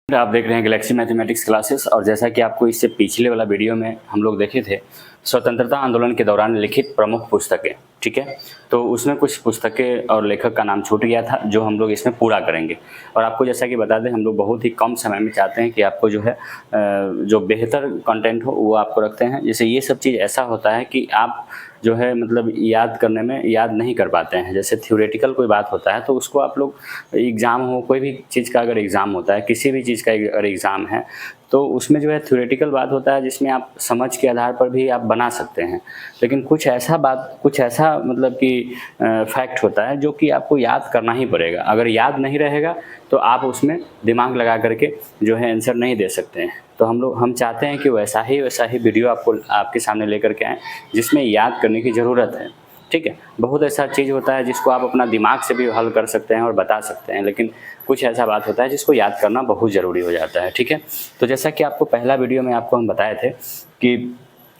आप देख रहे हैं गैलेक्सी मैथमेटिक्स क्लासेस। और जैसा कि आपको इससे पिछले वाला वीडियो में हम लोग देखे थे स्वतंत्रता आंदोलन के दौरान लिखित प्रमुख पुस्तकें, ठीक है। तो उसमें कुछ पुस्तकें और लेखक का नाम छूट गया था जो हम लोग इसमें पूरा करेंगे। और आपको जैसा कि बता दें, हम लोग बहुत ही कम समय में चाहते हैं कि आपको जो है जो बेहतर कंटेंट हो वो आपको रखते हैं। जैसे ये सब चीज़ ऐसा होता है कि आप जो है मतलब याद करने में याद नहीं कर पाते हैं। जैसे थ्योरेटिकल कोई बात होता है तो उसको आप लोग एग्ज़ाम हो, कोई भी चीज़ का अगर एग्ज़ाम होता है, किसी भी चीज़ का अगर एग्ज़ाम है तो उसमें जो है थ्योरेटिकल बात होता है जिसमें आप समझ के आधार पर भी आप बना सकते हैं। लेकिन कुछ ऐसा मतलब कि फैक्ट होता है जो कि आपको याद करना ही पड़ेगा। अगर याद नहीं रहेगा तो आप उसमें दिमाग लगा करके जो है आंसर नहीं दे सकते हैं। तो हम चाहते हैं कि वैसा ही वीडियो आपके सामने लेकर के आएँ जिसमें याद करने की ज़रूरत है, ठीक है। बहुत ऐसा चीज़ होता है जिसको आप अपना दिमाग से भी हल कर सकते हैं और बता सकते हैं, लेकिन कुछ ऐसा बात होता है जिसको याद करना बहुत ज़रूरी हो जाता है, ठीक है। तो जैसा कि आपको पहला वीडियो में आपको हम बताए थे कि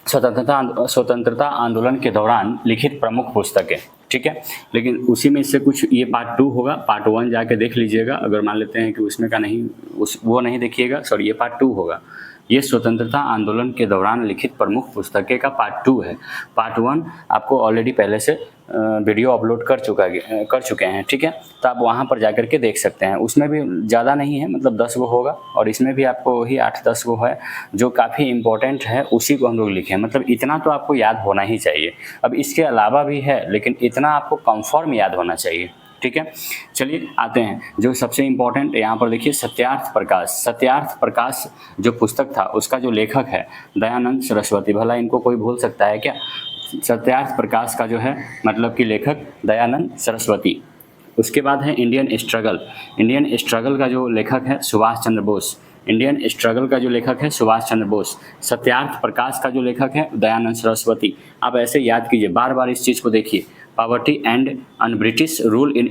स्वतंत्रता आंदोलन के दौरान लिखित प्रमुख पुस्तकें, ठीक है। लेकिन उसी में से कुछ ये पार्ट 2 होगा, पार्ट 1 जाके देख लीजिएगा। अगर मान लेते हैं कि उसमें का नहीं, वो नहीं देखिएगा, सॉरी, ये पार्ट 2 होगा। ये स्वतंत्रता आंदोलन के दौरान लिखित प्रमुख पुस्तकें का पार्ट 2 है। पार्ट 1 आपको ऑलरेडी पहले से वीडियो अपलोड कर चुके हैं, ठीक है। तो आप वहाँ पर जाकर के देख सकते हैं। उसमें भी ज़्यादा नहीं है, मतलब 10 गो होगा, और इसमें भी आपको वही 8-10 गो है जो काफ़ी इंपॉर्टेंट है, उसी को हम लोग लिखे हैं। मतलब इतना तो आपको याद होना ही चाहिए। अब इसके अलावा भी है, लेकिन इतना आपको कंफर्म याद होना चाहिए, ठीक है। चलिए आते हैं जो सबसे इम्पोर्टेंट, यहाँ पर देखिए सत्यार्थ प्रकाश जो पुस्तक था उसका जो लेखक है दयानंद सरस्वती। भला इनको कोई भूल सकता है क्या? सत्यार्थ प्रकाश का जो है मतलब कि लेखक दयानंद सरस्वती। उसके बाद है इंडियन स्ट्रगल का जो लेखक है सुभाष चंद्र बोस। सत्यार्थ प्रकाश का जो लेखक है दयानंद सरस्वती। आप ऐसे याद कीजिए, बार बार इस चीज़ को देखिए। Poverty and un British rule in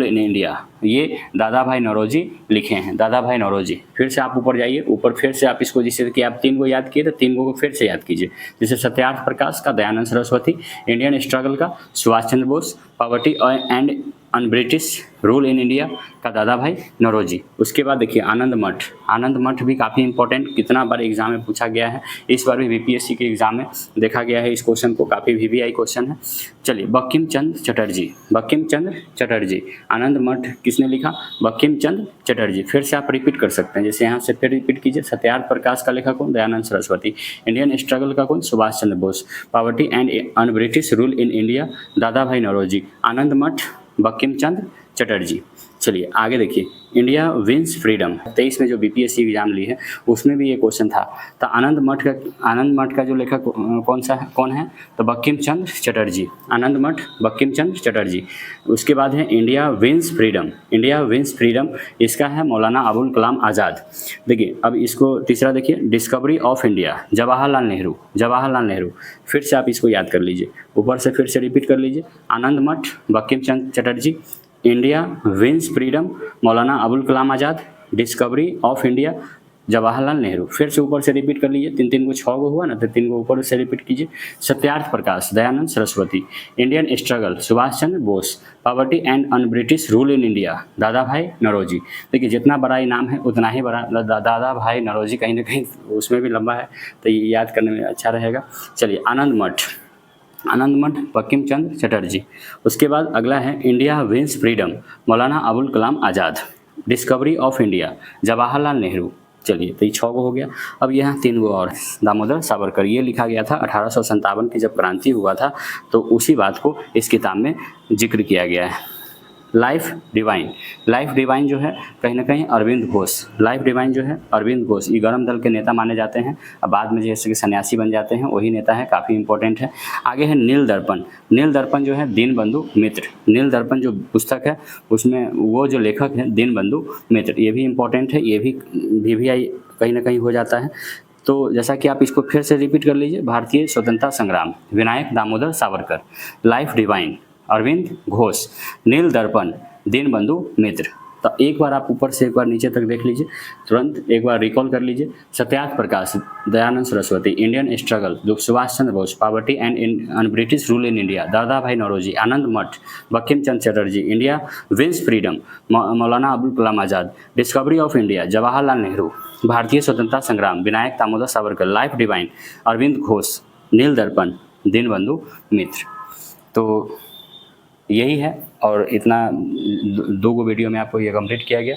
India, ये दादा भाई नौरोजी लिखे हैं, दादा भाई नौरोजी। फिर से आप ऊपर जाइए, ऊपर फिर से आप इसको, जैसे कि आप 3 को याद किए तो 3 को फिर से याद कीजिए। जैसे सत्यार्थ प्रकाश का दयानंद सरस्वती, इंडियन स्ट्रगल का Subhash Chandra Bose, poverty and un British rule in India का दादा भाई नौरोजी। उसके बाद देखिए आनंद मठ भी काफ़ी इंपॉर्टेंट, कितना बार एग्जाम में पूछा गया है, इस बार भी बीपीएससी के एग्जाम में देखा गया है इस क्वेश्चन को, काफ़ी वीवीआई क्वेश्चन है। चलिए बंकिम चंद्र चटर्जी, आनंद मठ किसने लिखा? बंकिम चंद्र चटर्जी। फिर से आप रिपीट कर सकते हैं, जैसे यहाँ से फिर रिपीट कीजिए। सत्यार्थ प्रकाश का लेखक कौन? दयानंद सरस्वती। इंडियन स्ट्रगल का कौन? Subhash Chandra Bose. Poverty and un British rule in India Dadabhai Naoroji. Anandamath, Bankim Chandra Chatterjee. चलिए आगे देखिए, इंडिया विंस फ्रीडम 23 में जो बीपीएससी एग्जाम ली है उसमें भी ये क्वेश्चन था। तो आनंद मठ का जो लेखक कौन है? तो बंकिम चंद्र चटर्जी। आनंद मठ, बंकिम चंद्र चटर्जी। उसके बाद है इंडिया विंस फ्रीडम, इसका है मौलाना अबुल कलाम आज़ाद। देखिए अब इसको तीसरा देखिए, discovery of India Jawaharlal Nehru. फिर से आप इसको याद कर लीजिए, ऊपर से फिर से रिपीट कर लीजिए। Anandamath, Bankim Chandra Chatterjee, India wins freedom Maulana Abul Kalam Azad, discovery of India Jawaharlal Nehru. फिर से ऊपर से रिपीट कर लीजिए, 3 को 6 को हुआ ना, तो 3 को ऊपर से रिपीट कीजिए। Satyarth Prakash Dayanand Saraswati, Indian struggle Subhash Chandra Bose, poverty and un British rule in India Dadabhai Naoroji. देखिए जितना बड़ा इनाम है उतना ही बड़ा दादा भाई नौरोजी, कहीं ना कहीं उसमें भी लंबा है तो ये याद करने में अच्छा रहेगा। चलिए आनंद मठ, बंकिम चंद्र चटर्जी। उसके बाद अगला है India wins freedom Maulana Abul Kalam Azad, discovery of India Jawaharlal Nehru. चलिए तो ये 6 को हो गया। अब यहाँ 3 को और, दामोदर सावरकर। ये लिखा गया था 1857 की जब क्रांति हुआ था, तो उसी बात को इस किताब में जिक्र किया गया है। लाइफ डिवाइन जो है कहीं ना कहीं अरविंद घोष, ये गरम दल के नेता माने जाते हैं। अब बाद में जैसे कि सन्यासी बन जाते हैं, वही नेता है, काफ़ी इंपॉर्टेंट है। आगे है नील दर्पण जो है दीनबंधु मित्र। नील दर्पण जो पुस्तक है उसमें वो जो लेखक है दीनबंधु मित्र, ये भी इंपॉर्टेंट है, ये भी वीवीआई कहीं ना कहीं हो जाता है। तो जैसा कि आप इसको फिर से रिपीट कर लीजिए, भारतीय स्वतंत्रता संग्राम विनायक दामोदर सावरकर, लाइफ डिवाइन अरविंद घोष, नील दर्पण दीनबंधु मित्र। तो एक बार आप ऊपर से एक बार नीचे तक देख लीजिए, तुरंत एक बार रिकॉल कर लीजिए। Satyarth Prakash, Dayanand Saraswati, Indian struggle, Subhash Chandra Bose, poverty and British rule in India, Dadabhai Naoroji, Anandamath, Bankim Chandra Chatterjee, India wins freedom, Maulana Abul Kalam Azad, discovery of India, Jawaharlal Nehru, Bharatiya Swatantrata Sangram, Vinayak Damodar Savarkar, life divine, Aurobindo Ghosh, Neel Darpan, Dinabandhu मित्र। तो यही है, और इतना 2 वीडियो में आपको ये कंप्लीट किया गया।